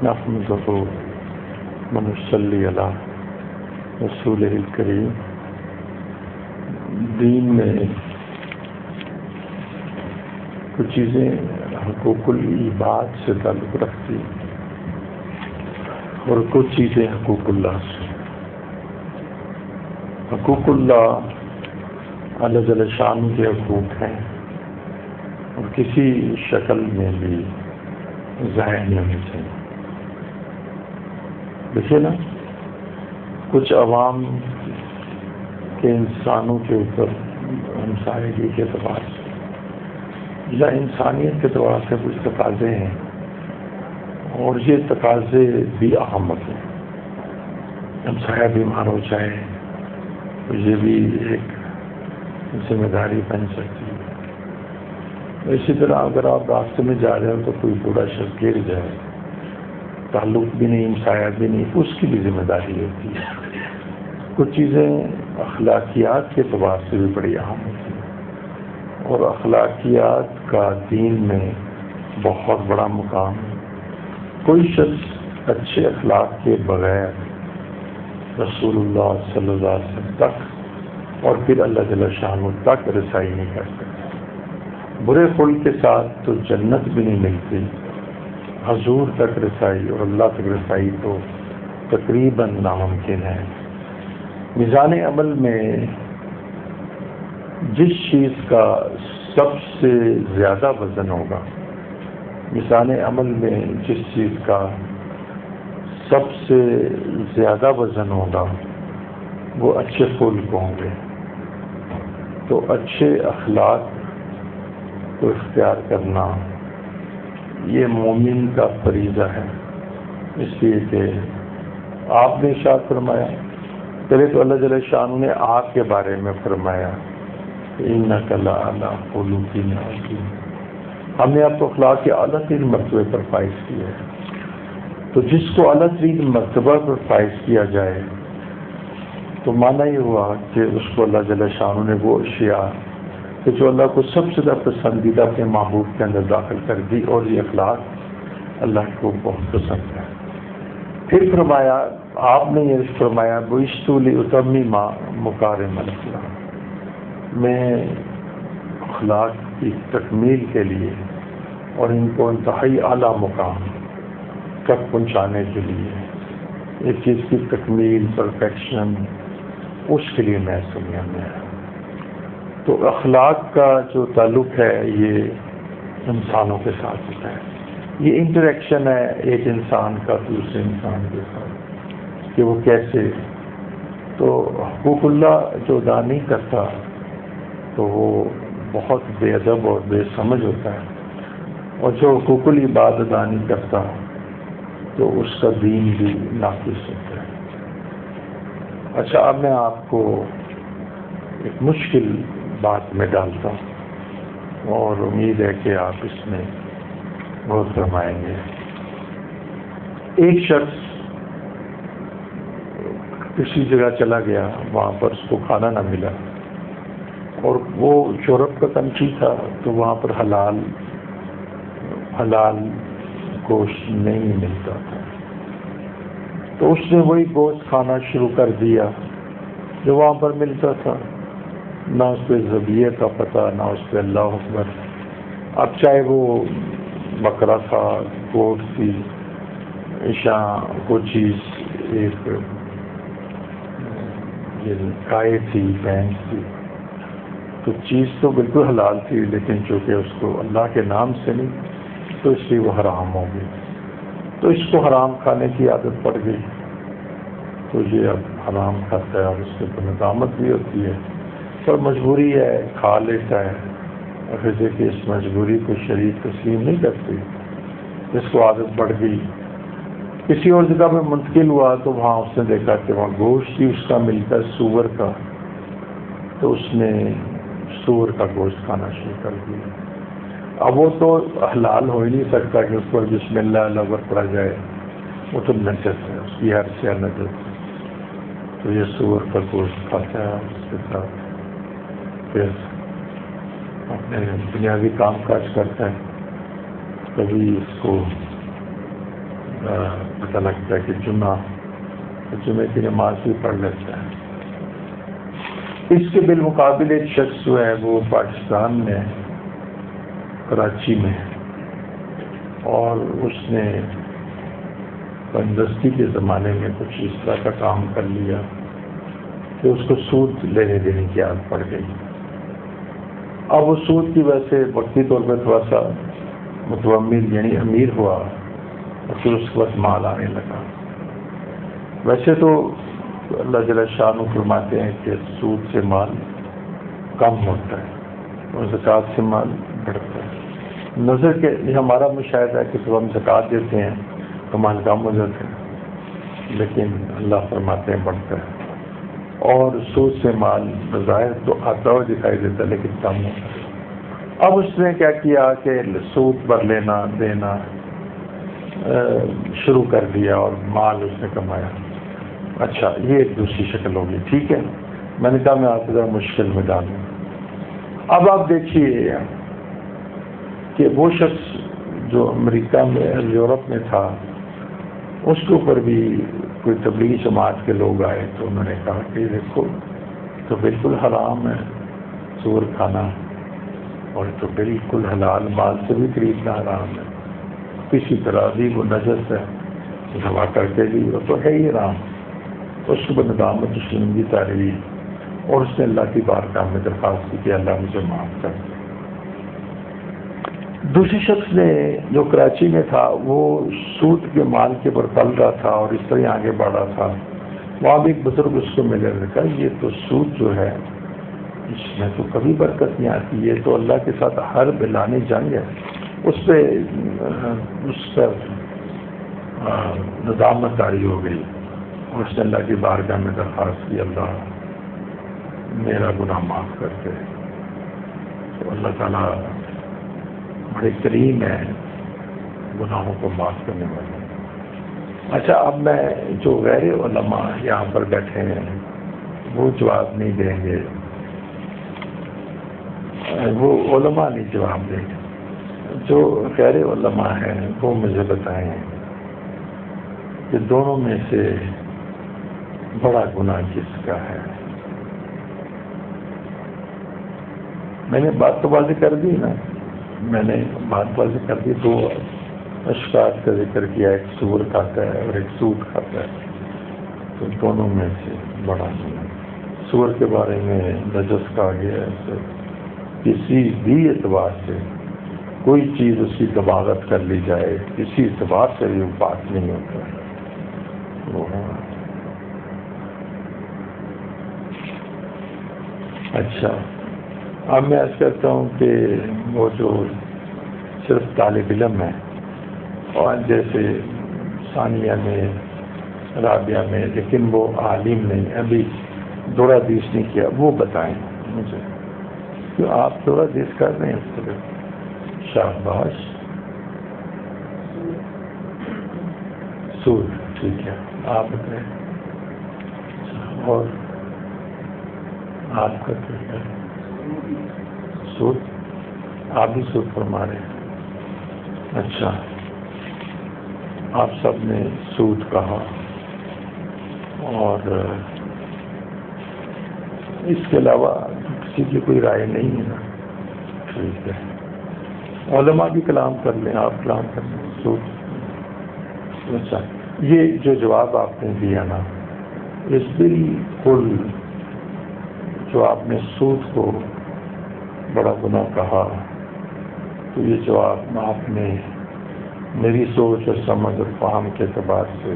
نحمدہ ونصلی علی رسولہ الکریم۔ دین میں کچھ چیزیں حقوق العباد سے تعلق رکھتی اور کچھ چیزیں حقوق اللہ سے۔ حقوق اللہ اللہ جل شانہ کے حقوق ہیں اور کسی شکل میں بھی ضائع نہیں ہونی چاہیے۔ دیکھیے نا، کچھ عوام کے انسانوں کے اوپر ہمسائیگی کے اعتبار سے یا انسانیت کے اعتبار سے کچھ تقاضے ہیں اور یہ تقاضے بھی اہم ہیں۔ ہمسایہ بیمار ہو جائے تو یہ بھی ایک ذمہ داری بن سکتی ہے۔ اسی طرح اگر آپ راستے میں جا رہے ہو تو کوئی بوڑھا شخص گر جائے، تعلق بھی نہیں، ہمسایہ بھی نہیں، اس کی بھی ذمہ داری ہوتی ہے۔ کچھ چیزیں اخلاقیات کے اعتبار سے بھی بڑی اہم ہوتی ہیں اور اخلاقیات کا دین میں بہت بڑا مقام ہے۔ کوئی شخص اچھے اخلاق کے بغیر رسول اللہ صلی اللہ علیہ وسلم تک اور پھر اللہ جل شانہ تک رسائی نہیں کر سکتا۔ برے خلق کے ساتھ تو جنت بھی نہیں ملتی، حضور تک رسائی اور اللہ تک رسائی تو تقریباً ناممکن ہے۔ میزان عمل میں جس چیز کا سب سے زیادہ وزن ہوگا، میزان عمل میں جس چیز کا سب سے زیادہ وزن ہوگا وہ اچھے خلق ہوں گے۔ تو اچھے اخلاق کو اختیار کرنا یہ مومن کا فریضہ ہے، اس لیے کہ آپ نے ارشاد فرمایا، پہلے تو اللہ جل شانہ نے آپ کے بارے میں فرمایا اِنَّکَ لَعَلَىٰ خُلُقٍ عَظِیمٍ۔ ہم نے آپ کو اخلاق کے اعلیٰ ترین مرتبے پر فائز کیا ہے۔ تو جس کو اعلیٰ ترین مرتبہ پر فائز کیا جائے تو معنی یہ ہوا کہ اس کو اللہ جل شانہ نے وہ اشیاء کہ جو اللہ کو سب سے زیادہ پسندیدہ اپنے محبوب کے اندر داخل کر دی، اور یہ اخلاق اللہ کو بہت پسند ہے۔ پھر فرمایا، آپ نے یہ فرمایا بُعِثْتُ لِأُتَمِّمَ مَكَارِمَ الْأَخْلَاقِ، میں اخلاق کی تکمیل کے لیے اور ان کو انتہائی اعلیٰ مقام تک پہنچانے کے لیے، ایک چیز کی تکمیل، پرفیکشن، اس کے لیے میں دنیا میں آیا۔ تو اخلاق کا جو تعلق ہے یہ انسانوں کے ساتھ ہوتا ہے، یہ انٹریکشن ہے ایک انسان کا دوسرے انسان کے ساتھ کہ وہ کیسے۔ تو حقوق اللہ جو ادا نہیں کرتا تو وہ بہت بے ادب اور بے سمجھ ہوتا ہے، اور جو حقوق العباد ادا نہیں کرتا تو اس کا دین بھی ناقص ہوتا ہے۔ اچھا، اب میں آپ کو ایک مشکل بات میں ڈالتا ہوں اور امید ہے کہ آپ اس میں غور فرمائیں گے۔ ایک شخص کسی جگہ چلا گیا، وہاں پر اس کو کھانا نہ ملا، اور وہ یورپ کا کنٹری تھا تو وہاں پر حلال گوشت نہیں ملتا تھا، تو اس نے وہی گوشت کھانا شروع کر دیا جو وہاں پر ملتا تھا، نہ اس پہ ذبیحہ کا پتہ، نہ اس پہ اللہ اکبر۔ اب چاہے وہ بکرا تھا، گوٹ تھی، کوئی چیز، ایک گائے تھی، بھینس تھی، تو چیز تو بالکل حلال تھی، لیکن چونکہ اس کو اللہ کے نام سے نہیں تو اس لیے وہ حرام ہو گئی۔ تو اس کو حرام کھانے کی عادت پڑ گئی، تو یہ اب حرام کھاتا ہے اور اس کے اوپر ندامت بھی ہوتی ہے، پر مجبوری ہے، کھا لیتا ہے، اور پھر دیکھیے اس مجبوری کو شریعت تسلیم نہیں کرتی، جس کو عادت پڑ گئی۔ کسی اور جگہ میں منتقل ہوا تو وہاں اس نے دیکھا کہ وہاں گوشت ہی اس کا ملتا ہے سور کا، تو اس نے سور کا گوشت کھانا شروع کر دیا۔ اب وہ تو حلال ہو ہی نہیں سکتا کہ اس پر بسم اللہ اکبر پڑا جائے، وہ تو نجس ہے، اس کی ہر سے نجس ہے، تو یہ سور کا گوشت کھاتا ہے، اس کے ساتھ پھر اپنے دنیاوی کام کاج کرتا ہے، کبھی اس کو پتہ لگتا ہے کہ جمعے کی نماز بھی پڑھ لیتا ہے۔ اس کے بالمقابل ایک شخص جو ہے وہ پاکستان میں کراچی میں، اور اس نے تندرستی کے زمانے میں کچھ اس طرح کا کام کر لیا کہ اس کو سود لینے دینے کی عادت پڑ گئی۔ اب وہ سود کی وجہ سے وقتی طور پہ تھوڑا سا متومر یعنی امیر ہوا، اور پھر اس کے بعد مال آنے لگا۔ ویسے تو اللہ جل شانہ فرماتے ہیں کہ سود سے مال کم ہوتا ہے اور زکوٰۃ سے مال بڑھتا ہے۔ نظر کے ہمارا مشاہدہ ہے کہ جب ہم زکوٰۃ دیتے ہیں تو مال کم ہو جاتا ہے، لیکن اللہ فرماتے ہیں بڑھتا ہے، اور سود سے مال بظاہر تو آتا ہوا دکھائی دیتا ہے لیکن کم ہوتا ہے۔ اب اس نے کیا کیا کہ سود پر لینا دینا شروع کر دیا اور مال اس نے کمایا۔ اچھا، یہ ایک دوسری شکل ہوگی، ٹھیک ہے۔ میں نے کہا میں آپ کو ذرا مشکل میں ڈالوں۔ اب آپ دیکھیے کہ وہ شخص جو امریکہ میں یورپ میں تھا، اس کے اوپر بھی کوئی تبلیغی جماعت کے لوگ آئے تو انہوں نے کہا کہ دیکھو تو بالکل حرام ہے سور کھانا، اور تو بالکل حلال مال سے بھی خریدنا حرام ہے، کسی طرح بھی وہ نجس ہے، دوا کر کے بھی وہ تو ہے ہی حرام۔ اس کو ندامت شرمندگی تاری، اور اس نے اللہ کی بارگاہ میں درخواست کی کہ اللہ مجھے معاف کر دے۔ دوسری شخص نے جو کراچی میں تھا وہ سود کے مال کے اوپر پل رہا تھا اور اس طرح آگے بڑھ رہا تھا۔ وہاں بھی ایک بزرگ اس کو ملے، نے کہا یہ تو سود جو ہے اس میں تو کبھی برکت نہیں آتی، یہ تو اللہ کے ساتھ ہر بلانی جنگ ہے۔ اس پر ندامت طاری ہو گئی، اور اس نے اللہ کی بارگاہ میں درخواست کی اللہ میرا گناہ معاف کر دے۔ تو اللہ تعالیٰ بڑے کریم ہے، گناہوں کو معاف کرنے والے۔ اچھا، اب میں جو غیر علماء یہاں پر بیٹھے ہیں وہ جواب نہیں دیں گے، وہ علماء نہیں جواب دیں گے، جو غیر علماء ہیں وہ مجھے بتائیں کہ دونوں میں سے بڑا گناہ کس کا ہے۔ میں نے بات تو واضح کر دی نا، میں نے بات واضح کر دی، دو اشخاص کا ذکر کیا، ایک سور کھاتا ہے اور ایک سود کھاتا ہے، تو دونوں میں سے بڑا گناہ۔ سور کے بارے میں نجس کہا گیا ہے، کسی بھی اعتبار سے کوئی چیز اس کی دباغت کر لی جائے، کسی اعتبار سے بھی وہ بات نہیں ہوتا۔ اچھا، اب میں عرض کرتا ہوں کہ وہ جو صرف طالب علم ہے اور جیسے ثانیہ میں رابعہ میں، لیکن وہ عالم نہیں، ابھی دورہ حدیث نہیں کیا، وہ بتائیں مجھے، کہ آپ دورہ حدیث کر رہے ہیں؟ شاباش، سود، ٹھیک ہے، آپ بتائیں۔ اور آپ کا کیا ہے؟ سود، آپ بھی سود فرما رہے ہیں؟ اچھا، آپ سب نے سود کہا، اور اس کے علاوہ کسی کی کوئی رائے نہیں ہے نا؟ ٹھیک ہے، علماء بھی کلام کر لیں، آپ کلام کر لیں، سود۔ اچھا، یہ جو جواب آپ نے دیا نا، اس بالکل جو آپ نے سود کو بڑا گناہ کہا، تو یہ جواب آپ نے میری سوچ اور سمجھ اور فہم کے اعتبار سے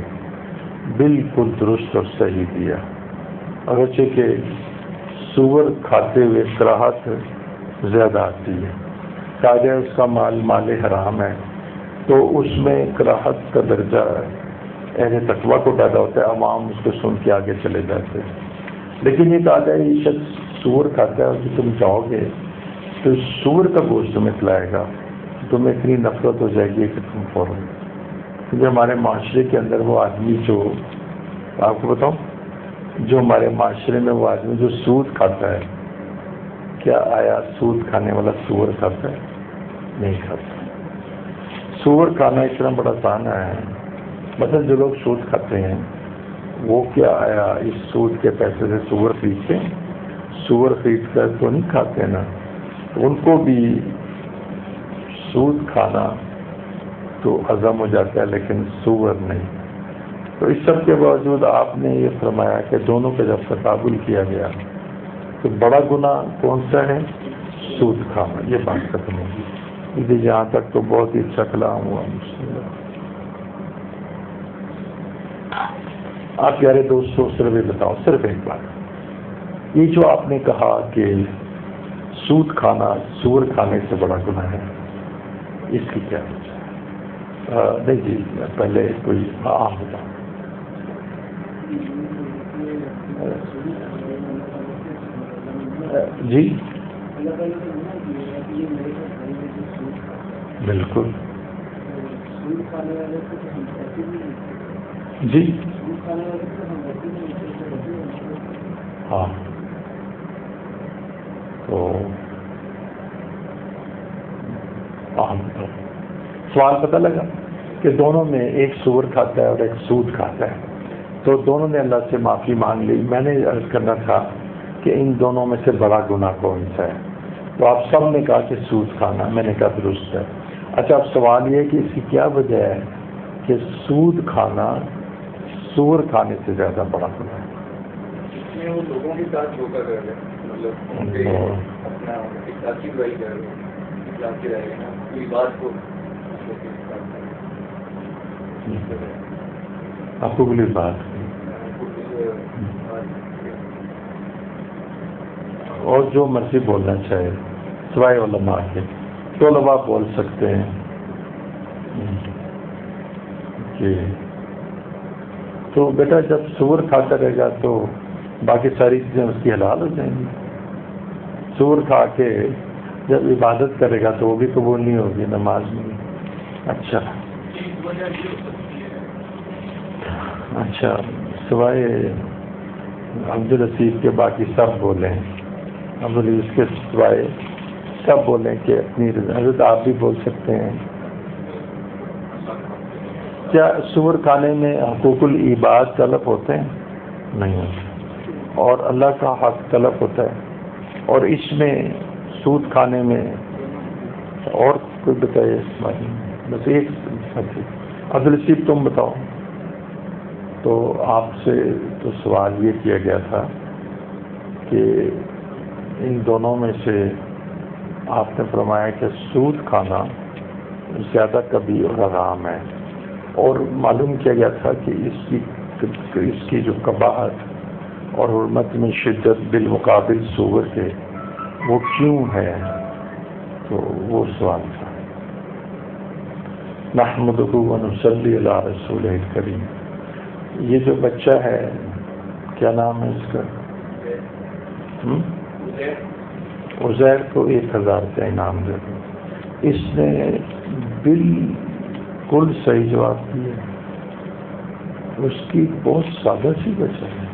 بالکل درست اور صحیح دیا۔ اگرچہ کہ سور کھاتے ہوئے کراہت زیادہ آتی ہے، کہا اس کا مال حرام ہے، تو اس میں کراہت کا درجہ اہل تقویٰ کو پیدا ہوتا ہے، عوام اس کو سن کے آگے چلے جاتے ہیں۔ لیکن یہ کہا جائے یہ شخص سور کھاتا ہے، اور کہ تم جاؤ گے تو سور کا گوشت تمہیں کھلائے گا، تمہیں اتنی نفرت ہو جائے گی کہ تم فوراً، کیونکہ ہمارے معاشرے کے اندر وہ آدمی جو آپ کو بتاؤں، جو ہمارے معاشرے میں وہ آدمی جو سود کھاتا ہے، کیا آیا سود کھانے والا سور کھاتا ہے؟ نہیں کھاتا۔ سور کھانا اتنا بڑا تانا ہے مثلا جو لوگ سود کھاتے ہیں وہ کیا آیا اس سود کے پیسے سے سور خریدتے ہیں؟ سور خرید کر تو نہیں کھاتے نا، ان کو بھی سود کھانا تو ہضم ہو جاتا ہے لیکن سور نہیں۔ تو اس سب کے باوجود آپ نے یہ فرمایا کہ دونوں کا جب تقابل کیا گیا تو بڑا گناہ کون سا ہے؟ سود کھانا۔ یہ بات ختم ہوگی۔ مجھے یہاں تک تو بہت ہی اچھا کلام ہوا مجھ سے۔ آپ پیارے دوستوں صرف یہ بتاؤ، صرف ایک بات، یہ جو آپ نے کہا کہ سود کھانا سور کھانے سے بڑا گناہ ہے، اس کی کیا وجہ ہے؟ نہیں جی، پہلے کوئی عام بتاؤ۔ جی بالکل جی ہاں، تو سوال پتہ لگا کہ دونوں میں ایک سور کھاتا ہے اور ایک سود کھاتا ہے، تو دونوں نے اللہ سے معافی مانگ لی۔ میں نے عرض کرنا تھا کہ ان دونوں میں سے بڑا گناہ کون سا ہے؟ تو آپ سب نے کہا کہ سود کھانا۔ میں نے کہا درست ہے۔ اچھا، اب سوال یہ ہے کہ اس کی کیا وجہ ہے کہ سود کھانا سور کھانے سے زیادہ بڑا گناہ ہے؟ وہ لوگوں کے ساتھ دھوکہ کر رہے ہیں، مطلب اپنا اخلاقی برائی کر رہے ہیں، اخلاقی رہے ہیں کوئی بات کو آپ کو بلی بات اور جو مرضی بولنا چاہے سوائے علماء کے، تو علماء بول سکتے ہیں کہ تو بیٹا جب سور کھاتا رہے گا تو باقی ساری چیزیں اس کی حلال ہو جائیں گی۔ سور کھا کے جب عبادت کرے گا تو وہ بھی قبول نہیں ہوگی، نماز میں۔ اچھا سوائے عبدالرسیف کے باقی سب بولیں، عبدالعزیز کے سوائے سب بولیں کہ اپنی حضرت آپ بھی بول سکتے ہیں۔ کیا سور کھانے میں حقوق العباد طلب ہوتے ہیں؟ نہیں ہوتے، اور اللہ کا حق طلب ہوتا ہے، اور اس میں سود کھانے میں اور کوئی بتائے اس بارے میں؟ بس ایک عبدالرسیف تم بتاؤ۔ تو آپ سے تو سوال یہ کیا گیا تھا کہ ان دونوں میں سے آپ نے فرمایا کہ سود کھانا زیادہ کبھی اور حرام ہے، اور معلوم کیا گیا تھا کہ اس کی جو قباحت اور حرمت میں شدت بالمقابل سور کے وہ کیوں ہے؟ تو وہ سوال تھا۔ نحمدہ و نصلی علی رسولہ الکریم۔ یہ جو بچہ ہے کیا نام ہے اس کا؟ عزیر کو 1000 کا انعام دے دو۔ اس نے بالکل صحیح جواب دیا۔ اس کی بہت سادہ سی بچہ ہے۔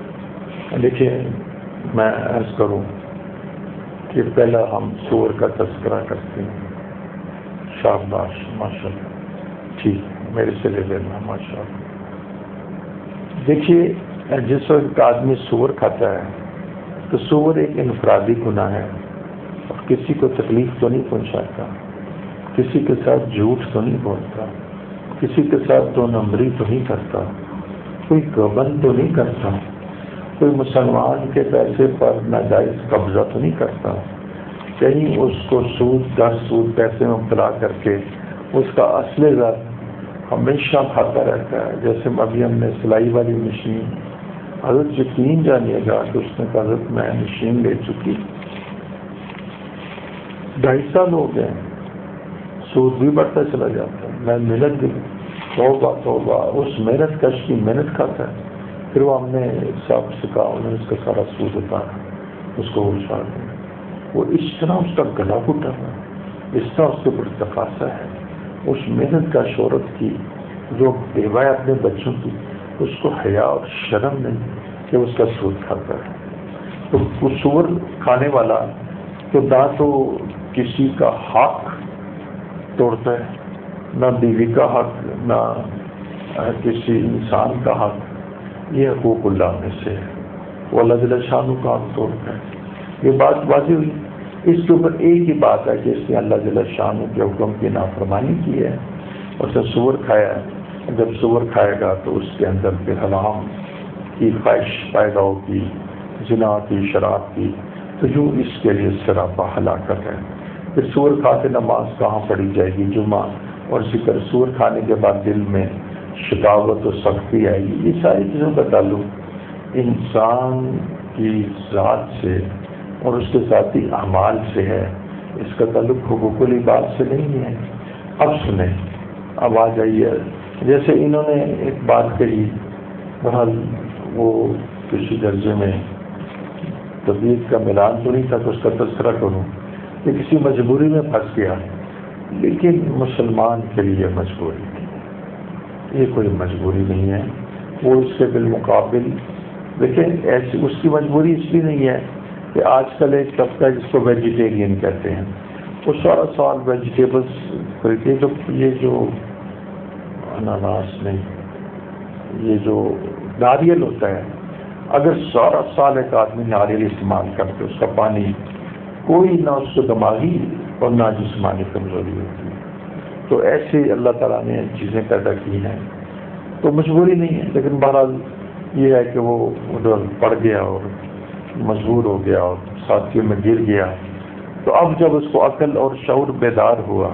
لیکن میں عرض کروں کہ پہلا ہم سور کا تذکرہ کرتے ہیں۔ شاباش، ماشاء اللہ، ٹھیک، میرے سے لے لینا، ماشاء اللہ۔ دیکھیے، جس وقت آدمی سور کھاتا ہے تو سور ایک انفرادی گناہ ہے، اور کسی کو تکلیف تو نہیں پہنچاتا، کسی کے ساتھ جھوٹ تو نہیں بولتا، کسی کے ساتھ دو نمبری تو نہیں کرتا، کوئی گبن تو نہیں کرتا، کوئی مسلمان کے پیسے پر ناجائز قبضہ تو نہیں کرتا، کہیں اس کو سود در سود پیسے میں مبتلا کر کے اس کا اصل زر ہمیشہ کھاتا رہتا ہے۔ جیسے ابھی ہم نے سلائی والی مشین، حضرت یقین جانیے گا کہ اس نے کہا حضرت میں مشین لے چکی 2.5 سال ہو گئے، سود بھی بڑھتا چلا جاتا ہے، میں محنت بھی توبہ اس محنت کش کی محنت کھاتا ہے۔ پھر وہ ہم نے صاحب سے کہا، انہوں نے اس کا سارا سود اتارا، اس کو اچھاڑ دیا۔ وہ اس طرح اس کا گلا گھٹا ہوا، اس طرح اس کے اوپر تقاضا ہے، اس محنت کا شہرت کی جو بیوہ ہے اپنے بچوں کی، اس کو حیا اور شرم نہیں کہ اس کا سود کھاتا ہے۔ تو سور کھانے والا تو نہ تو کسی کا حق توڑتا ہے، نہ بیوی کا حق، نہ کسی انسان کا حق، یہ حقوق اللہ میں سے ہے، وہ اللہ جل شانہ کا عام طور پر ہے۔ یہ بات واضح ہوئی۔ اس کے اوپر ایک ہی بات ہے کہ اس نے اللہ جل شانہ کے حکم کی نافرمانی کی ہے، اس نے سور کھایا ہے۔ جب سور کھائے گا تو اس کے اندر پھر حرام کی خواہش پیدا ہوگی، زنا کی، شراب کی، تو جو اس کے لیے سراپا ہلاکت ہے۔ پھر سور کھا کے نماز کہاں پڑھی جائے گی؟ جمعہ اور ذکر۔ سور کھانے کے بعد دل میں شکاوت و سختی آئے گی۔ یہ ساری چیزوں کا تعلق انسان کی ذات سے اور اس کے ذاتی اعمال سے ہے، اس کا تعلق حقوق العباد سے نہیں ہے۔ اب سنیں، اب آ جائیے، جیسے انہوں نے ایک بات کہی، بہرحال وہ کسی درجے میں طبیعت کا ملان تو نہیں تھا تو اس کا تذکرہ کروں کہ کسی مجبوری میں پھنس گیا، لیکن مسلمان کے لیے مجبوری تھی، یہ کوئی مجبوری نہیں ہے۔ وہ اس کے بالمقابل دیکھیں، ایسی اس کی مجبوری اس لیے نہیں ہے کہ آج کل ایک طبقہ جس کو ویجیٹیرین کہتے ہیں، وہ سارا سال ویجیٹیبلس خریدتے ہیں۔ تو یہ جو اناناس نہیں، یہ جو ناریل ہوتا ہے، اگر سارا سال ایک آدمی ناریل استعمال کرتے، اس کا پانی، کوئی نہ اس کو دماغی اور نہ جسمانی کمزوری ہوتی ہے۔ تو ایسے اللہ تعالیٰ نے چیزیں پیدا کی ہیں، تو مجبوری نہیں ہے، لیکن بہرحال یہ ہے کہ وہ ادھر پڑ گیا اور مجبور ہو گیا اور ساتھیوں میں گر گیا۔ تو اب جب اس کو عقل اور شعور بیدار ہوا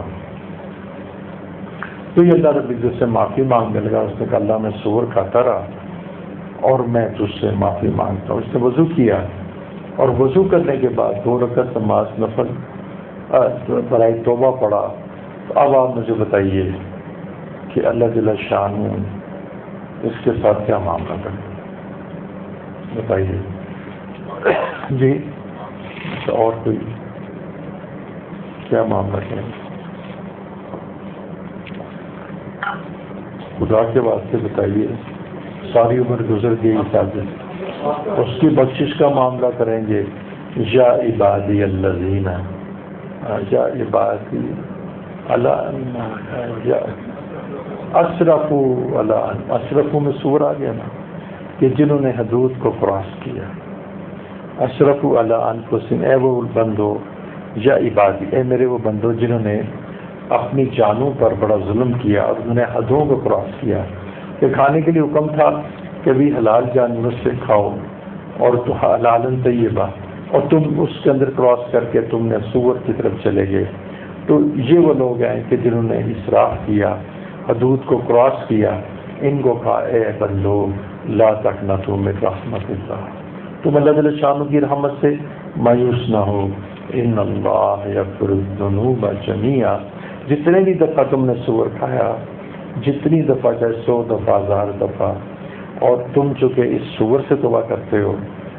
تو یہ اللہ رب العزت سے معافی مانگنے لگا۔ اس نے کہا اللہ میں سور کھاتا رہا اور میں تجھ سے معافی مانگتا ہوں۔ اس نے وضو کیا اور وضو کرنے کے بعد 2 رکعت نماز نفل برائے توبہ پڑھا۔ تو اب آپ مجھے بتائیے کہ اللہ جل شانہ اس کے ساتھ کیا معاملہ کرے، بتائیے جی؟ اور کوئی کیا معاملہ ہے؟ خدا کے واسطے بتائیے، ساری عمر گزر گئی حفاظت، اس کی بخشش کا معاملہ کریں گے۔ یا عبادی الذین، یا عبادی اسرفوا علی، اسرفوا میں سور آ گیا نا، کہ جنہوں نے حدود کو کراس کیا۔ اسرفوا علی انفسہم، اے وہ بندو، یا عبادی، اے میرے وہ بندو جنہوں نے اپنی جانوں پر بڑا ظلم کیا اور انہوں نے حدوں کو کراس کیا۔ کہ کھانے کے لیے حکم تھا کہ بھی حلال جانور سے کھاؤ اور تو حلال طیبہ، اور تم اس کے اندر کراس کر کے تم نے سور کی طرف چلے گئے۔ تو یہ وہ لوگ ہیں کہ جنہوں نے اسراف کیا، حدود کو کراس کیا۔ ان کو کہا اے بندو لا تقنطوا من رحمت اللہ، تم اللہ جل شانہ کی رحمت سے مایوس نہ ہو۔ ان اللہ یغفر الذنوب جميعا، جتنے بھی دفعہ تم نے سور کھایا، جتنی دفعہ چاہے 100 دفعہ 1000 دفعہ، اور تم چونکہ اس سور سے توبہ کرتے ہو،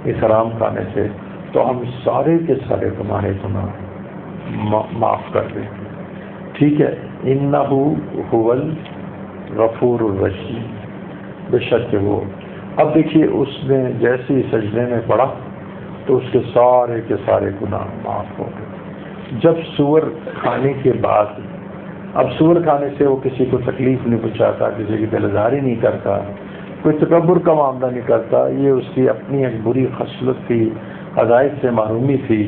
اس حرام کھانے سے، تو ہم سارے کے سارے تمہارے گناہ معاف کر دیں۔ ٹھیک ہے، انہ هو الغفور الرحیم، بے شک وہ۔ اب دیکھیے اس نے جیسے ہی سجدے میں پڑا تو اس کے سارے گناہ معاف ہو گئے۔ جب سور کھانے کے بعد، اب سور کھانے سے وہ کسی کو تکلیف نہیں پہنچاتا، کسی کی دل آزاری نہیں کرتا، کوئی تکبر کا معاملہ نہیں کرتا، یہ اس کی اپنی ایک بری خصلت تھی، عدائد سے محرومی تھی،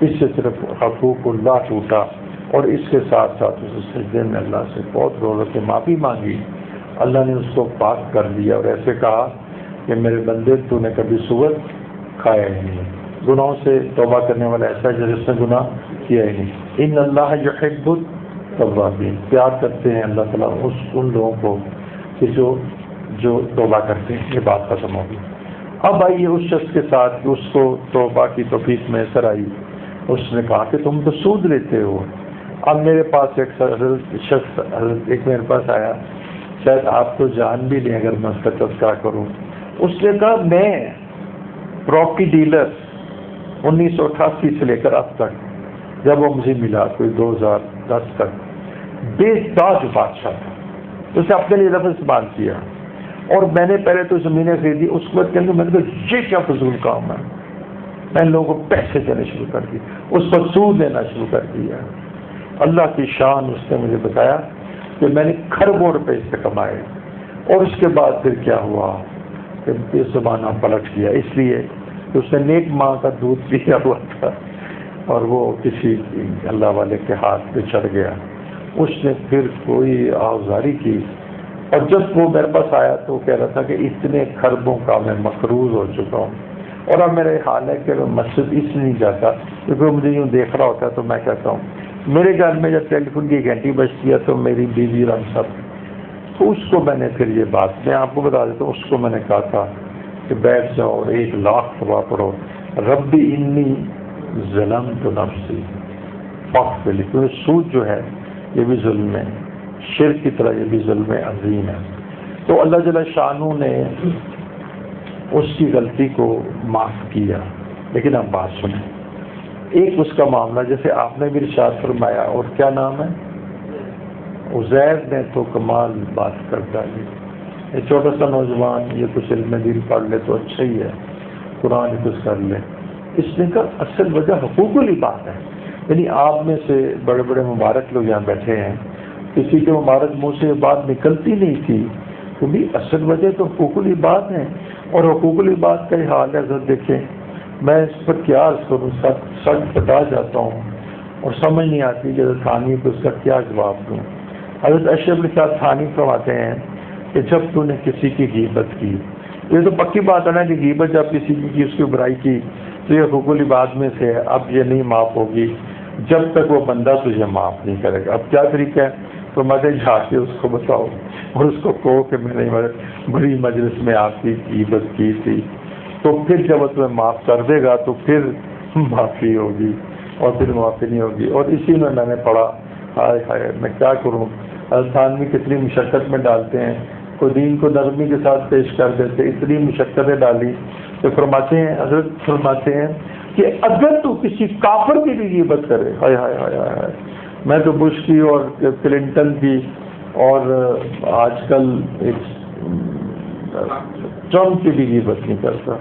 اس سے صرف حقوق اللہ ٹوٹا، اور اس کے ساتھ ساتھ اس سجدے میں اللہ سے بہت رو رو کے معافی مانگی۔ اللہ نے اس کو پاک کر دیا اور ایسے کہا کہ میرے بندے تو نے کبھی سور کھایا ہی نہیں۔ گناہوں سے توبہ کرنے والا ایسا ہے جس نے گناہ کیا ہی نہیں۔ ان اللہ یحب التوابین، پیار کرتے ہیں اللہ تعالیٰ ان لوگوں کو کہ جو توبہ کرتے ہیں۔ یہ بات ختم ہوگی۔ اب آئیے اس شخص کے ساتھ کہ اس کو توبہ کی توفیق میسر آئی، اس نے کہا کہ تم تو سود لیتے ہو۔ اب میرے پاس ایک شخص ایک میرے پاس آیا، شاید آپ تو جان بھی لیں اگر میں اس کا تذکرہ کروں۔ اس نے کہا میں پراپرٹی ڈیلر 1988 سے لے کر اب تک، جب وہ مجھے ملا کوئی 2010 تک، بے تاج بادشاہ تھا۔ اس نے اپنے لیے لفظ استعمال کیا، اور میں نے پہلے تو زمینیں خریدی، اس کے بعد میں نے کہا یہ کیا فضول کام ہے، میں ان لوگوں کو پیسے دینے شروع کر دی، اس پر سود دینا شروع کر دیا۔ اللہ کی شان اس نے مجھے بتایا کہ میں نے کھربوں روپے اس سے کمائے، اور اس کے بعد پھر کیا ہوا کہ یہ زمانہ پلٹ گیا، اس لیے کہ اس نے نیک ماں کا دودھ پیا ہوا تھا اور وہ کسی اللہ والے کے ہاتھ پہ چڑھ گیا، اس نے پھر کوئی آوزاری کی، اور جب وہ میرے پاس آیا تو وہ کہہ رہا تھا کہ اتنے خربوں کا میں مقروض ہو چکا ہوں، اور اب میرے حال ہے کہ میں مسجد اس لیے نہیں جاتا کیونکہ وہ مجھے یوں دیکھ رہا ہوتا ہے، تو میں کہتا ہوں میرے گھر میں جب ٹیلی فون کی گھنٹی بجتی ہے تو میری بیوی اور ہم سب، تو اس کو میں نے پھر یہ بات میں آپ کو بتا دیتا ہوں، اس کو میں نے کہا تھا کہ بیٹھ جاؤ اور 1,00,000 دعا پڑھو، ربی انی ظلمت نفسی فاغفر لی، کیونکہ سود جو ہے یہ بھی ظلم ہے، شرک کی طرح یہ بھی ظلم عظیم ہے۔ تو اللہ جل شانہ نے اس کی غلطی کو معاف کیا، لیکن اب بات سنیں، ایک اس کا معاملہ جیسے آپ نے بھی ارشاد فرمایا، اور کیا نام ہے، عزیر نے تو کمال بات کر ڈالی، یہ چھوٹا سا نوجوان یہ کچھ علم دین پڑھ لے تو اچھا ہی ہے، قرآن کچھ کر لے، اس نے کہا اصل وجہ حقوق العباد ہے، یعنی آپ میں سے بڑے بڑے مبارک لوگ یہاں بیٹھے ہیں، کسی کے مبارک منہ سے یہ بات نکلتی نہیں تھی، کیونکہ اصل وجہ تو حقوق العباد ہیں، اور حقوق العباد کا یہ حال ہے، حضرت دیکھیں میں اس پر کیا عرض کروں، سچ پٹا جاتا ہوں اور سمجھ نہیں آتی کہ حضرت تھانوی کو اس کا کیا جواب دوں۔ حضرت اشرف علی صاحب تھانوی فرماتے ہیں کہ جب تو نے کسی کی غیبت کی، یہ تو پکی بات ہے نا کہ غیبت جب کسی کی اس کی برائی کی تو یہ حقوق العباد میں سے ہے، اب یہ نہیں معاف ہوگی جب تک وہ بندہ تجھے معاف نہیں کرے گا۔ اب کیا طریقہ ہے، تو مجھے جا کے اس کو بتاؤ اور اس کو کہو کہ میں نے بڑی مجلس میں آپ کی غیبت کی تھی، تو پھر جب وہ تمہیں معاف کر دے گا تو پھر معافی ہوگی، اور پھر معافی نہیں ہوگی۔ اور اسی میں نے پڑھا، ہائے ہائے میں کیا کروں، تھانوی کتنی مشقت میں ڈالتے ہیں، کوئی دین کو نرمی کے ساتھ پیش کر دیتے، اتنی مشقتیں ڈالی تو فرماتے ہیں، حضرت فرماتے ہیں کہ اگر تو کسی کافر کی بھی غیبت کرے، ہائے ہائے ہائے ہائے، میں تو بش کی اور کلنٹن کی اور آج کل ٹرمپ کی بھی غیبت نہیں کرتا،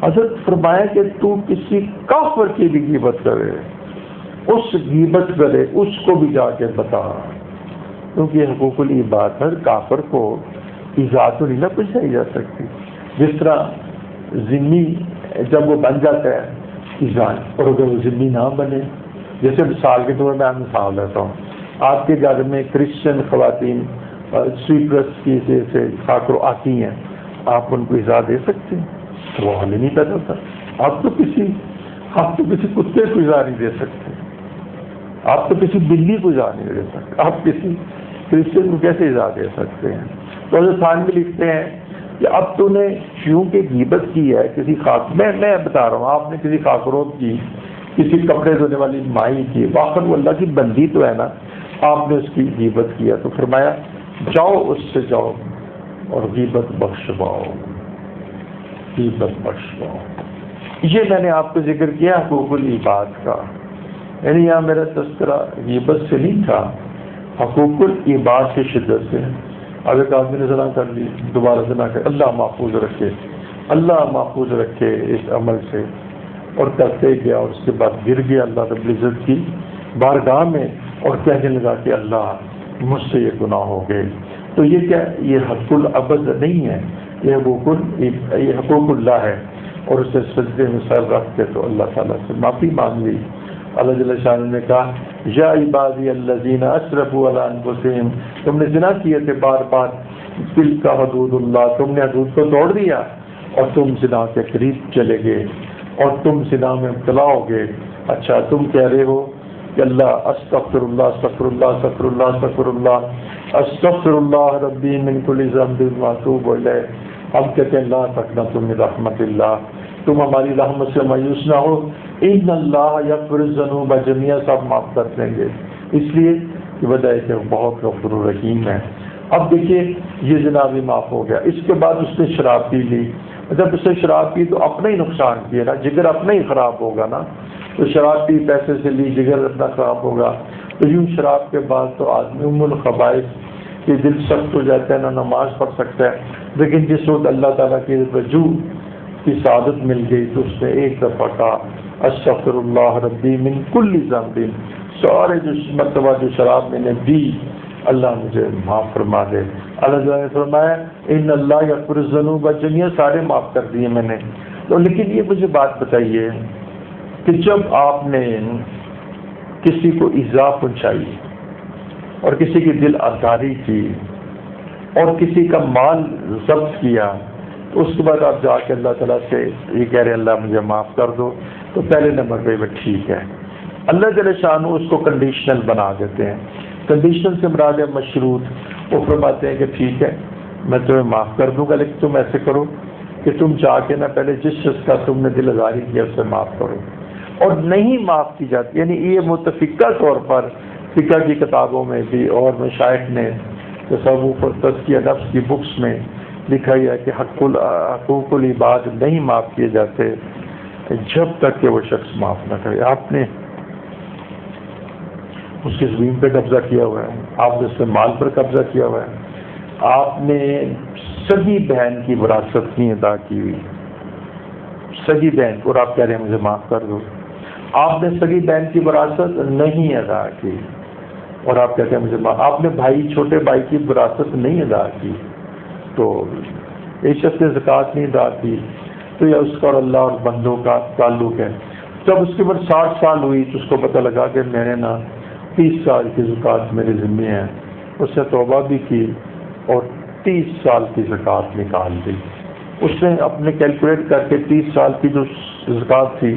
حضرت فرمایا کہ تو کسی کافر کی بھی غیبت کرے، اس غیبت کرے اس کو بھی جا کے بتا، کیونکہ حقوق العباد ہے، کافر کو ایذا تو نہیں نہ پہنچائی جا سکتی، جس طرح ذمہ جب وہ بن جاتا ہے ایذا، اور اگر وہ ذمہ نہ بنے، جیسے مثال کے طور میں مثال دیتا ہوں، آپ کے گھر میں کرسچن خواتین سویپرس کی سے خاکر آتی ہیں، آپ ان کو ایذا دے سکتے ہیں؟ وہ حل ہی نہیں پیدا ہوتا۔ آپ تو کسی کتے کو ایذا نہیں دے سکتے، آپ تو کسی بلی کو ایذا نہیں دے سکتے، آپ کسی کرسچن کو کیسے ایذا دے سکتے ہیں؟ تو حضرت تھانوی لکھتے ہیں کہ اب تو نے چونکہ غیبت کی ہے کسی میں بتا رہا ہوں، آپ نے کسی خاکروت کی، کسی کپڑے دھونے والی مائی کی، واقعی وہ اللہ کی بندی تو ہے نا، آپ نے اس کی غیبت کیا، تو فرمایا جاؤ اس سے جاؤ اور غیبت بخشواؤ، غیبت بخشواؤ۔ یہ میں نے آپ کو ذکر کیا حقوق العباد کا، یعنی یہاں میرا تذکرہ غیبت سے نہیں تھا، حقوق العباد کی شدت سے۔ اب ایک آدمی نے زنا کر لی، دوبارہ زنا کر، اللہ محفوظ رکھے، اللہ محفوظ رکھے اس عمل سے، اور کرتے گیا، اور اس کے بعد گر گیا اللہ رب العزت کی بارگاہ میں اور کہنے لگا کہ اللہ مجھ سے یہ گناہ ہو گئے، تو یہ کیا، یہ حق العبد نہیں ہے، یہ حقوق اللہ ہے، اور اسے سجدے میں سر رکھ کے تو اللہ تعالیٰ سے معافی مانگ لی۔ اللہ جل شانہ نے کہا یا عبادی الذین اسرفوا علی انفسہم، تم نے زنا کیے تھے بار بار، تلک حدود اللہ، تم نے حدود کو توڑ دیا اور تم زنا کے قریب چلے گئے اور تم زنا میں مبتلا ہو گئے۔ اچھا تم کہہ رہے ہو کہ اللہ استغفر اللہ استغفر اللہ استغفر اللہ استغفر اللہ استغفر اللہ ربی من کل ذنب واتوب الیہ، ہم کہتے ہیں لا تقنطوا من رحمت اللہ، تم ہماری رحمت سے مایوس نہ ہو، ان اللہ یغفر الذنوب جميعا، سب معاف کر دیں گے، اس لیے کہ وجہ ہے کہ وہ بہت غفور الرحیم ہے۔ اب دیکھیے یہ زنا بھی معاف ہو گیا، اس کے بعد اس نے شراب پی لی، جب اس نے شراب پی تو اپنا ہی نقصان کیا نا، جگر اپنا ہی خراب ہوگا نا، تو شراب پی پیسے سے لی، جگر اپنا خراب ہوگا، تو یوں شراب کے بعد تو آدمی ام الخبائث کہ دل سخت ہو جاتا ہے، نہ نماز پڑھ سکتا ہے، لیکن جس وقت اللہ تعالیٰ کی رجوع کی سعادت مل گئی تو اس نے ایک دفعہ کہا استغفر اللہ ربی من کل ذنب، سارے جو مرتبہ جو شراب میں نے دی اللہ مجھے معاف فرما دے. اللہ تعالیٰ نے فرمایا ان اللہ یغفر الذنوب جميعا، سارے معاف کر دیے میں نے. تو لیکن یہ مجھے بات بتائیے کہ جب آپ نے کسی کو ایذا پہنچائی اور کسی کی دل آزاری کی اور کسی کا مال ضبط کیا، تو اس کے بعد آپ جا کے اللہ تعالیٰ سے یہ کہہ رہے اللہ مجھے معاف کر دو، تو پہلے نمبر پہ ٹھیک ہے. اللہ جل شانہ اس کو کنڈیشنل بنا دیتے ہیں. کنڈیشنل سے مراد ہے مشروط. وہ فرماتے ہیں کہ ٹھیک ہے میں تمہیں معاف کر دوں گا، لیکن تم ایسے کرو کہ تم جا کے نہ پہلے جس شخص کا تم نے دل آزاری کیا اسے معاف کرو. اور نہیں معاف کی جاتی، یعنی یہ متفقہ طور پر فقہ کی کتابوں میں بھی اور مشائخ نے تصوف اور تزکیہ نفس کی بکس میں لکھا ہے کہ حقوق العباد نہیں معاف کیے جاتے جب تک کہ وہ شخص معاف نہ کرے. آپ نے اس کی زمین پہ قبضہ کیا ہوا ہے، آپ نے اس کے مال پر قبضہ کیا ہوا ہے، آپ نے سگی بہن کی وراثت نہیں ادا کی ہوئی، سگی بہن، اور آپ کہہ رہے ہیں مجھے معاف کر دو. آپ نے سگی بہن کی وراثت نہیں ادا کی اور آپ کہتے ہیں مجھے معاف. آپ نے چھوٹے بھائی کی وراثت نہیں ادا کی، تو ایک شخص نے زکوٰۃ نہیں ادا کی، تو یہ اس کا اور اللہ اور بندوں کا تعلق ہے. جب اس کے بعد 60 سال ہوئی تو اس کو پتہ لگا کہ میں نے 30 سال کی زکوٰۃ میرے ذمے ہے. اس نے توبہ بھی کی اور 30 سال کی زکوٰۃ نکال دی. اس نے اپنے کیلکولیٹ کر کے 30 سال کی جو زکوٰۃ تھی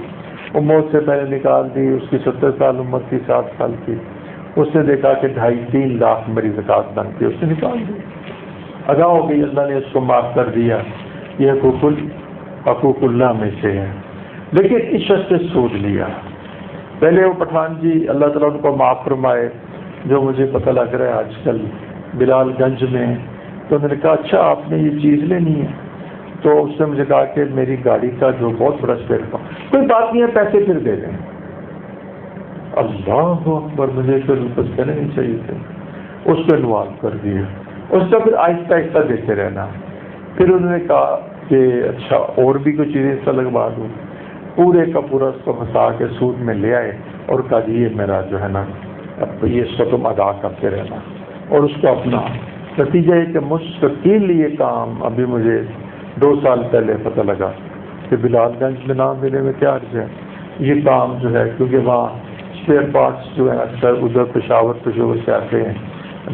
وہ موت سے پہلے نکال دی. اس کی 70 سال عمر تھی، 60 سال کی. اس نے دیکھا کہ 2.5-3 لاکھ میری زکوٰۃ بنتی ہے، اس نے نکال دی. ادا ہو گئی، اللہ نے اس کو معاف کر دیا. یہ حقوق اللہ میں سے ہے. لیکن اس شخص نے سود لیا. پہلے وہ پٹھان جی اللہ تعالیٰ ان کو معاف فرمائے، جو مجھے پتہ لگ رہا ہے آج کل بلال گنج میں، تو میں نے کہا اچھا آپ نے یہ چیز لینی ہے؟ تو اس نے مجھے کہا کہ میری گاڑی کا جو بہت بڑا اسپیئر تھا، کوئی بات نہیں ہے پیسے پھر دے دیں. اللہ اکبر، مجھے پھر کچھ کہنے نہیں چاہیے تھے. اس کو انوالو کر دیا. اس کا پھر آہستہ آہستہ دیتے رہنا. پھر انہوں نے کہا کہ اچھا اور بھی کوئی چیزیں اس کا لگوا دوں. پورے کا پورا اس کو پھنسا کے سود میں لے آئے اور کہا جی یہ میرا جو ہے نا یہ اس کو تم ادا کرتے رہنا. اور اس کو اپنا نتیجہ ہے کہ مستقل یہ کام ابھی مجھے 2 سال پہلے پتہ لگا کہ بلال گنج میں نام دینے میں کیا عرض ہے. یہ کام جو ہے کیونکہ وہاں اسپیئر پارٹس جو ہے اکثر ادھر پشاور سے آتے ہیں،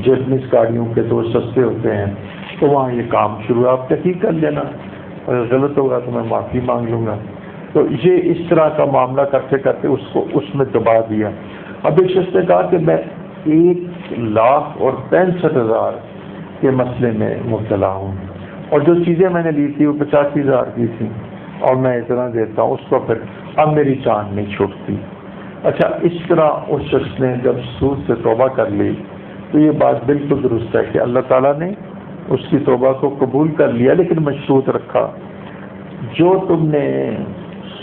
جیپنیز گاڑیوں کے تو سستے ہوتے ہیں، تو وہاں یہ کام شروع ہے. آپ تحقیق کر لینا، اگر غلط ہوگا تو میں معافی مانگ لوں گا. تو یہ اس طرح کا معاملہ کرتے کرتے اس کو اس میں دبا دیا. اب ایک شخص نے کہا کہ میں 1,65,000 کے مسئلے میں مبتلا ہوں اور جو چیزیں میں نے لی تھی وہ 85,000 کی تھی اور میں اتنا دیتا ہوں، اس کو پھر اب میری جان نہیں چھوٹتی. اچھا اس طرح اس شخص نے جب سود سے توبہ کر لی تو یہ بات بالکل درست ہے کہ اللہ تعالیٰ نے اس کی توبہ کو قبول کر لیا، لیکن مشروط رکھا جو تم نے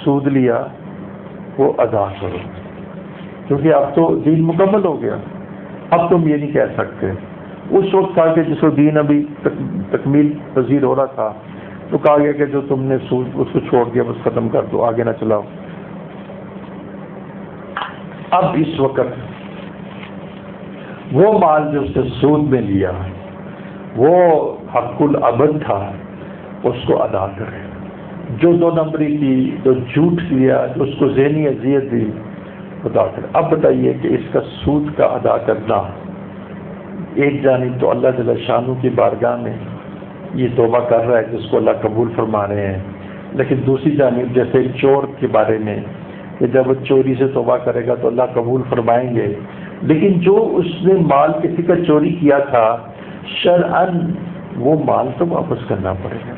سود لیا وہ ادا کرو، کیونکہ اب تو دین مکمل ہو گیا. اب تم یہ نہیں کہہ سکتے. اس وقت تھا کہ جس کو دین ابھی تکمیل پذیر ہو رہا تھا تو کہا گیا کہ جو تم نے سود اس کو چھوڑ دیا بس ختم کر دو، آگے نہ چلاؤ. اب اس وقت وہ مال جو اس نے سود میں لیا وہ حق العبد تھا، اس کو ادا کرے. جو 2 نمبری تھی، جو جھوٹ کیا، جو اس کو ذہنی اذیت دی، ادا کرے. اب بتائیے کہ اس کا سود کا ادا کرنا، ایک جانب تو اللہ جل شانہ کی بارگاہ میں یہ توبہ کر رہا ہے جس کو اللہ قبول فرما رہے ہیں، لیکن دوسری جانب جیسے چور کے بارے میں کہ جب وہ چوری سے توبہ کرے گا تو اللہ قبول فرمائیں گے، لیکن جو اس نے مال کسی کا چوری کیا تھا شرعاً وہ مال تو واپس کرنا پڑے گا.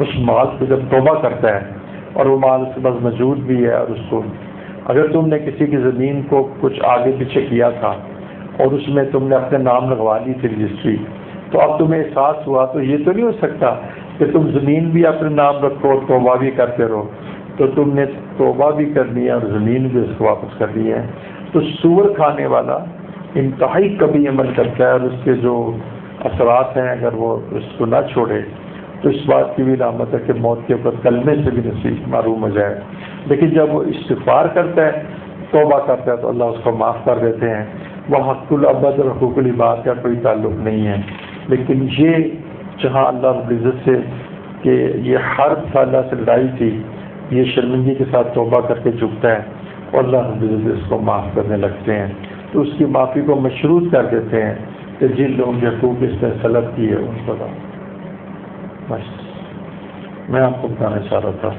اس مال کو جب توبہ کرتا ہے اور وہ مال اس کے پاس موجود بھی ہے، اور اس کو اگر تم نے کسی کی زمین کو کچھ آگے پیچھے کیا تھا اور اس میں تم نے اپنے نام لگوا لی تھی رجسٹری، تو اب تمہیں احساس ہوا تو یہ تو نہیں ہو سکتا کہ تم زمین بھی اپنے نام رکھو اور توبہ بھی کرتے رہو. تو تم نے توبہ بھی کرنی ہے اور زمین بھی اس کو واپس کرنی ہے. تو سور کھانے والا انتہائی کبھی عمل کرتا ہے اور اس کے جو اثرات ہیں اگر وہ اس کو نہ چھوڑے تو اس بات کی بھی علامت ہے کہ موت کے اوپر کلمے سے بھی نصیب معروم ہو جائے. لیکن جب وہ استغفار کرتا ہے، توبہ کرتا ہے، تو اللہ اس کو معاف کر دیتے ہیں. وہ حق العبد اور حقوق العباد کا کوئی تعلق نہیں ہے، لیکن یہ جہاں اللہ رب العزت سے کہ یہ حرب تھا، اللہ سے لڑائی تھی، یہ شرمندگی کے ساتھ توبہ کر کے جھکتا ہے اور اللہ رب العزت اس کو معاف کرنے لگتے ہیں، تو اس کی معافی کو مشروط کر دیتے ہیں کہ جن لوگوں کے حقوق اس نے سلب کیے ان کو دو۔ بس میں آپ کو بتانا چاہ رہا تھا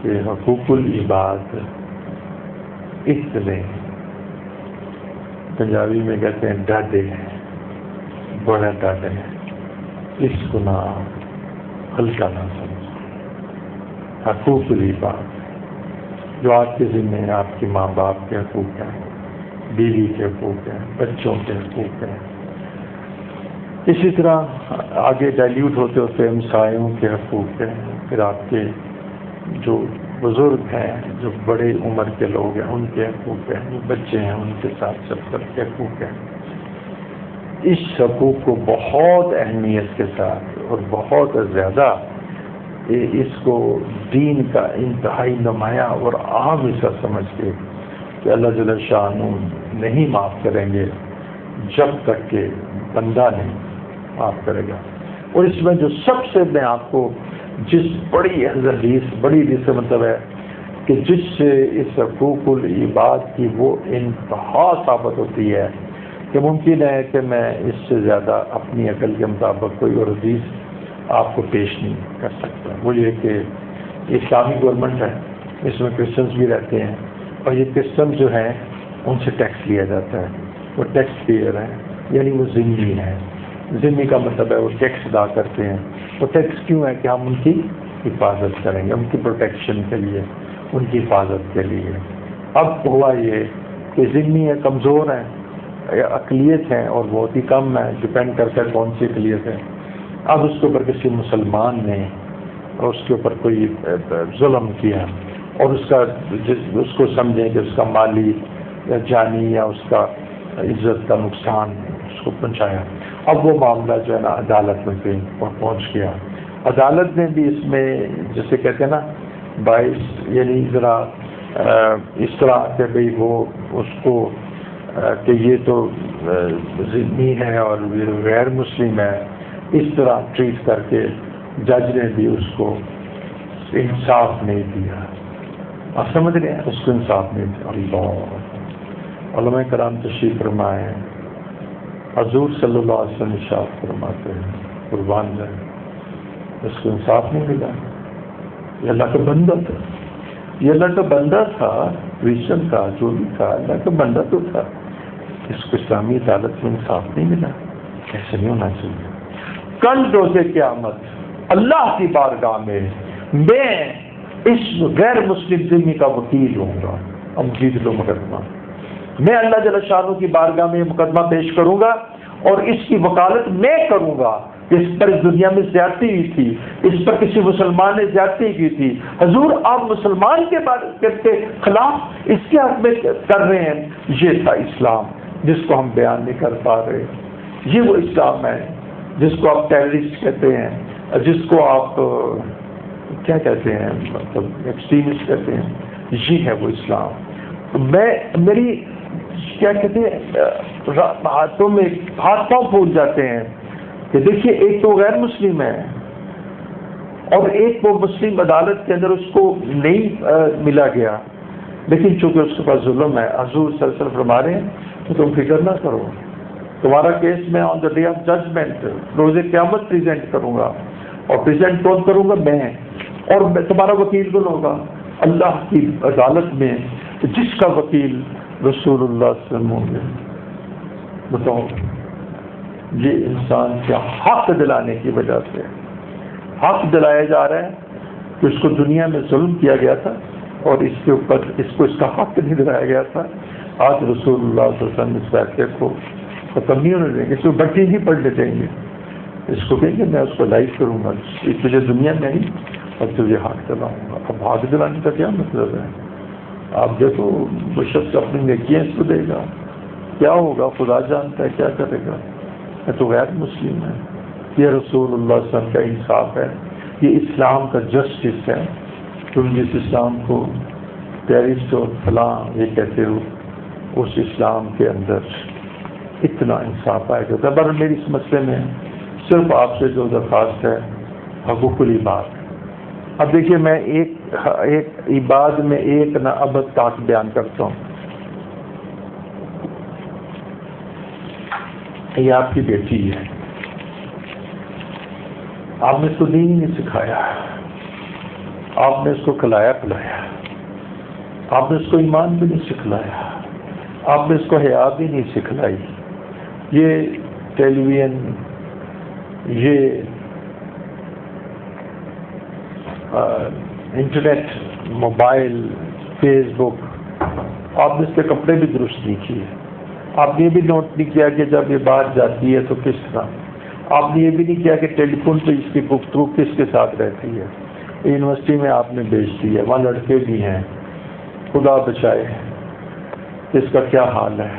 کہ حقوق العباد اتنے پنجابی میں کہتے ہیں ڈاڈے ہیں، بڑا ڈاڈے ہیں، اس کو نہ ہلکا نہ سمجھ۔ حقوق العباد جو آپ کے ذمہ ہیں، آپ کے ماں باپ کے حقوق ہیں، بیوی کے حقوق ہیں، بچوں کے حقوق ہیں، اسی طرح آگے ڈائلیوٹ ہوتے ہوتے ہمسایوں کے حقوق ہیں، پھر آپ کے جو بزرگ ہیں، جو بڑے عمر کے لوگ ہیں ان کے حقوق ہیں، جو بچے ہیں ان کے ساتھ سب کے حقوق ہیں۔ اس حقوق کو بہت اہمیت کے ساتھ اور بہت زیادہ اس کو دین کا انتہائی نمایاں اور عام حصہ سمجھ کے کہ اللہ جل شانہ نہیں معاف کریں گے جب تک کہ بندہ نہیں معاف کرے گا۔ اور اس میں جو سب سے میں آپ کو جس بڑی حدیث سے مطلب ہے کہ جس سے اس حقوق العباد کی وہ انتہا ثابت ہوتی ہے کہ ممکن ہے کہ میں اس سے زیادہ اپنی عقل کے مطابق کوئی اور حدیث آپ کو پیش نہیں کر سکتا۔ وہ یہ کہ اسلامی گورنمنٹ ہے، اس میں کرسچنز بھی رہتے ہیں، اور یہ کرسچن جو ہیں ان سے ٹیکس لیا جاتا ہے، وہ ٹیکس پیئر ہیں، یعنی وہ ذمہ ہیں۔ ذمہ کا مطلب ہے وہ ٹیکس ادا کرتے ہیں۔ وہ ٹیکس کیوں ہے کہ ہم ان کی حفاظت کریں گے، ان کی پروٹیکشن کے لیے، ان کی حفاظت کے لیے۔ اب ہوا یہ کہ ذمہ ہے، کمزور ہیں، اقلیت ہیں اور بہت ہی کم ہے، ڈپینڈ کرتا ہے کون سی اقلیت ہے۔ اب اس کے اوپر کسی مسلمان نے اور اس کے اوپر کوئی ظلم کیا اور اس کو سمجھیں کہ اس کا مالی یا جانی یا اس کا عزت کا نقصان اس کو پہنچایا، اب وہ معاملہ جو ہے نا عدالت میں پہنچ گیا۔ عدالت نے بھی اس میں جسے کہتے ہیں نا باعث یعنی ذرا اس طرح کہ بھئی وہ اس کو کہ یہ تو ذمہ ہے اور غیر مسلم ہے، اس طرح ٹریٹ کر کے جج نے بھی اس کو انصاف نہیں دیا۔ آپ سمجھ رہے ہیں، اس کو انصاف نہیں دیا۔ اللہ علماء کرام تشریف فرمائے ہیں، حضور صلی اللہ علیہ وسلم ارشاد فرماتے ہیں، قربان جائے، اس کو انصاف نہیں ملا۔ یہ اللہ کا بندہ تھا، یہ اللہ کا بندہ تھا، کرسچن تھا، جو بھی تھا، اللہ کا بندہ تو تھا، اس کو اسلامی عدالت میں انصاف نہیں ملا۔ ایسے نہیں ہونا چاہیے۔ کل روز قیامت اللہ کی بارگاہ میں اس غیر مسلم ذمہ کا وکیل ہوں گا، ہم جیت لو مقدمہ، میں اللہ جل شانہ کی بارگاہ میں مقدمہ پیش کروں گا اور اس کی وکالت میں کروں گا کہ اس پر اس دنیا میں زیادتی ہوئی تھی، اس پر کسی مسلمان نے زیادتی کی تھی، حضور آپ مسلمان کے خلاف اس کے حق میں کر رہے ہیں۔ یہ تھا اسلام جس کو ہم بیان نہیں کر پا رہے، یہ وہ اسلام ہے جس کو آپ ٹیررسٹ کہتے ہیں، جس کو آپ کیا کہتے ہیں، مطلب ایکسٹریمسٹ کہتے ہیں، یہ ہے وہ اسلام۔ میری کیا کہتے ہیں ہاتھوں میں ہاتھ پاؤں پھول جاتے ہیں کہ دیکھیے ایک تو غیر مسلم ہے اور ایک وہ مسلم عدالت کے اندر اس کو نہیں ملا گیا، لیکن چونکہ اس کے پاس ظلم ہے، حضور صلی اللہ علیہ وسلم فرما رہے ہیں تو تم فکر نہ کرو، تمہارا کیس میں آن دا ڈے آف ججمنٹ روز قیامت پریزنٹ کروں گا، اور پریزنٹ کون کروں گا؟ میں، اور تمہارا وکیل کون ہوگا؟ اللہ کی عدالت میں جس کا وکیل رسول اللہ صلی اللہ علیہ وسلم ہوں گے۔ بتاؤ، یہ انسان کا حق دلانے کی وجہ سے حق دلایا جا رہا ہے کہ اس کو دنیا میں ظلم کیا گیا تھا اور اس کے اوپر اس کو اس کا حق نہیں دلایا گیا تھا۔ آج رسول اللہ صلی اللہ علیہ وسلم اس فیصلے کو ختم نہیں ہونے دیں گے، اس کو بٹی نہیں پڑھنے دیں گے، اس کو کہیں گے میں اس کو لائف کروں گا، تجھے دنیا میں نہیں اور تجھے حق دلاؤں گا۔ اب حق دلانے کا کیا مطلب ہے؟ آپ دیکھو وہ شخص اپنی نیکیاں اس کو دے گا، کیا ہوگا خدا جانتا ہے کیا کرے گا، یہ تو غیر مسلم ہے۔ یہ رسول اللہ صلی اللہ علیہ وسلم کا انصاف ہے، یہ اسلام کا جسٹس ہے۔ تم جس اسلام کو ٹیررسٹ اور فلاں یہ کہتے ہو، اس اسلام کے اندر اتنا انصاف آئے گا. بر میری اس مسئلے میں صرف آپ سے جو درخواست ہے حقوق العباد. اب دیکھیے میں ایک عباد میں ایک نہ ابد تک بیان کرتا ہوں. یہ آپ کی بیٹی ہے, آپ نے اس کو دین ہی نہیں سکھایا, آپ نے اس کو کھلایا پلایا, آپ نے اس کو ایمان بھی نہیں سکھلایا, آپ نے اس کو حیا بھی نہیں سکھلائی. یہ ٹیلی ویژن, یہ انٹرنیٹ, موبائل, فیس بک, آپ نے اس کے کپڑے بھی درست نہیں کیے. آپ نے یہ بھی نوٹ نہیں کیا کہ جب یہ بات جاتی ہے تو کس طرح. آپ نے یہ بھی نہیں کیا کہ ٹیلی فون پہ اس کی گفتگو کس کے ساتھ رہتی ہے. یونیورسٹی میں آپ نے بھیج دی ہے, وہاں لڑکے بھی ہیں, خدا بچائے اس کا کیا حال ہے.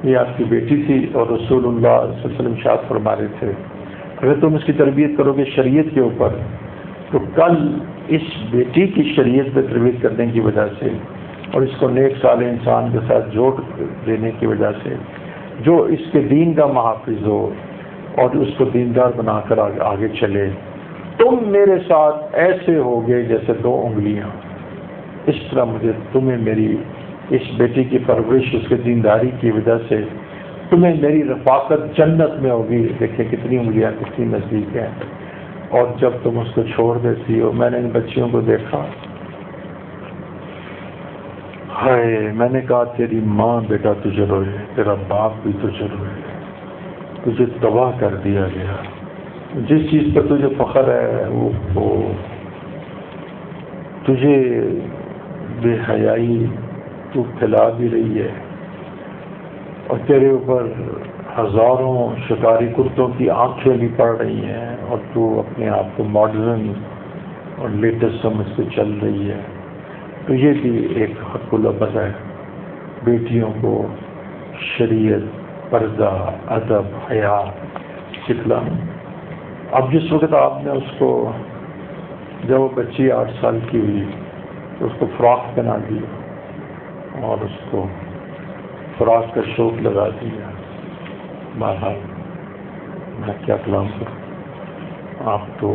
یہ آپ کی بیٹی تھی اور رسول اللہ صلی اللہ علیہ وسلم ارشاد فرما رہے تھے اگر تم اس کی تربیت کرو گے شریعت کے اوپر تو کل اس بیٹی کی شریعت پہ تربیت کرنے کی وجہ سے اور اس کو نیک صالح انسان کے ساتھ جوڑ دینے کی وجہ سے جو اس کے دین کا محافظ ہو اور اس کو دیندار بنا کر آگے چلے, تم میرے ساتھ ایسے ہوگے جیسے دو انگلیاں. اس طرح مجھے تمہیں میری اس بیٹی کی پرورش, اس کے دینداری کی وجہ سے تمہیں میری رفاقت جنت میں ہوگی. دیکھیں کتنی انگلیاں کتنی نزدیک ہیں. اور جب تم اس کو چھوڑ دیتی ہو, میں نے ان بچیوں کو دیکھا, ہائے, میں نے کہا تیری ماں بیٹا تجھے روئے, تیرا باپ بھی تجھے روئے, تجھے تباہ کر دیا گیا. جس چیز پر تجھے فخر ہے وہ تجھے بے حیائی تو پھیلا بھی رہی ہے اور تیرے اوپر ہزاروں شکاری کتوں کی آنکھیں بھی پڑ رہی ہیں اور تو اپنے آپ کو ماڈرن اور لیٹسٹ سمجھ کے چل رہی ہے. تو یہ بھی ایک حق العبد ہے, بیٹیوں کو شریعت, پردہ, ادب, حیا سکھلانا. اب جس وقت آپ نے اس کو, جب وہ بچی 8 سال کی ہوئی تو اس کو فراک پہنا دی اور اس کو فراک کا شوق لگا دیا. بہرحال میں کیا کلام کروں, آپ تو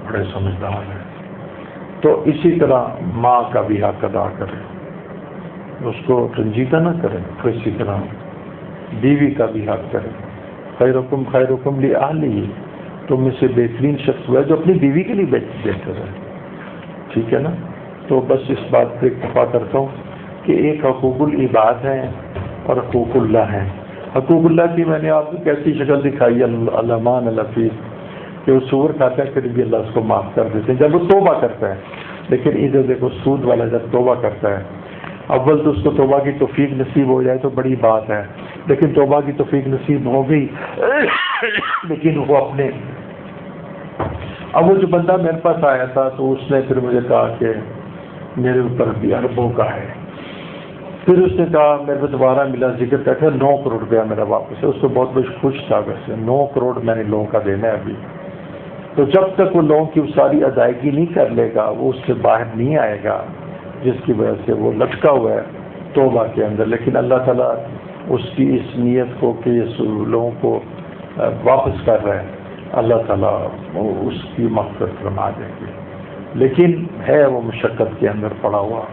بڑے سمجھدار ہیں. تو اسی طرح ماں کا بھی حق ادا کرے, اس کو رنجیدہ نہ کرے. تو اسی طرح بیوی کا بھی حق کرے. خیرکم خیرکم لأہلہ, تم میں سے بہترین شخص ہوا ہے جو اپنی بیوی کے لیے بہتر ہے. ٹھیک ہے نا. تو بس اس بات پہ اکتفا کرتا ہوں کہ ایک حقوق العباد ہیں اور حقوق اللہ ہیں. حقوق اللہ کی میں نے آپ کو کیسی شکل دکھائی, المان الحفیظ, کہ وہ سور کھاتا ہے پھر بھی اللہ اس کو معاف کر دیتے ہیں جب وہ توبہ کرتا ہے. لیکن ادھر دیکھو سود والا جب توبہ کرتا ہے, اول تو اس کو توبہ کی توفیق نصیب ہو جائے تو بڑی بات ہے, لیکن توبہ کی توفیق نصیب ہو گئی لیکن وہ اپنے, اب وہ جو بندہ میرے پاس آیا تھا تو اس نے پھر مجھے کہا کہ میرے اوپر بھی اربوں کا ہے. پھر اس نے کہا میرے کو دوبارہ ملا, ذکر کر کے 9 کروڑ روپیہ میرا واپس ہے. اس کو بہت خوش تھا. ویسے 9 کروڑ میں نے لوگوں کا دینا ہے ابھی. تو جب تک وہ لوگوں کی ساری ادائیگی نہیں کر لے گا وہ اس سے باہر نہیں آئے گا, جس کی وجہ سے وہ لٹکا ہوا ہے توبہ کے اندر. لیکن اللہ تعالیٰ اس کی اس نیت کو کہ اس لوگوں کو واپس کر رہا ہے, اللہ تعالیٰ اس کی مغفرت فرما دیں گے. لیکن ہے وہ مشقت کے اندر پڑا ہوا.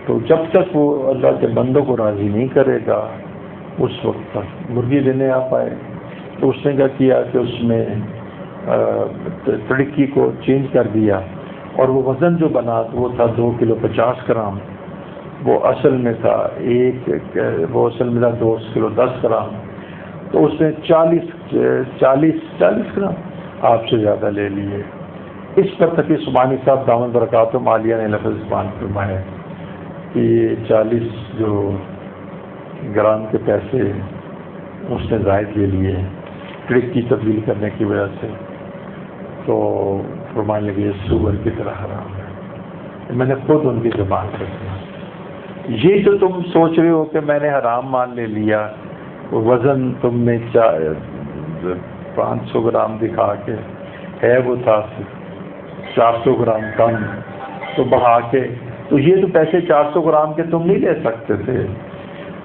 تو جب تک وہ اللہ کے بندوں کو راضی نہیں کرے گا اس وقت تک مرغی لینے آپ آئے. تو اس نے کیا کیا کہ اس میں تڑکی کو چینج کر دیا اور وہ وزن جو بنا وہ تھا 2 کلو 50 گرام. وہ اصل میں تھا وہ اصل میں تھا 2 کلو 10 گرام. تو اس نے 40 گرام آپ سے زیادہ لے لیے. اس پر تقی سبحانی صاحب دامن برکاتہم عالیہ نے لفظ زبان فرمایا کہ یہ 40 جو گرام کے پیسے اس نے زائد لے لیے ٹرک کی تبدیل کرنے کی وجہ سے. تو فرمانے لگے سور کی طرح حرام ہے. میں نے خود ان کی زبان کر دیا. یہ جو تم سوچ رہے ہو کہ میں نے حرام مان لے لیا, وزن تم نے 500 گرام دکھا کے ہے وہ تھا 400 گرام کم تو بڑھا کے, تو یہ تو پیسے 400 گرام کے تم نہیں لے سکتے تھے.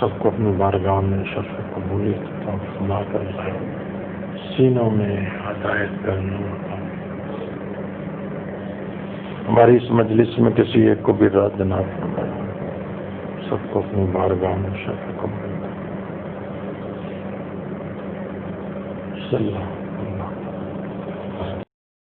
سب کو اپنی بارگاہ میں شرف قبولیت عطا فرما کر سینوں میں ہدایت کرنا. ہماری اس مجلس میں کسی ایک کو بھی رات نہ فرمائے. سب کو اپنی بارگاہ میں شرف قبولیت. صلی اللہ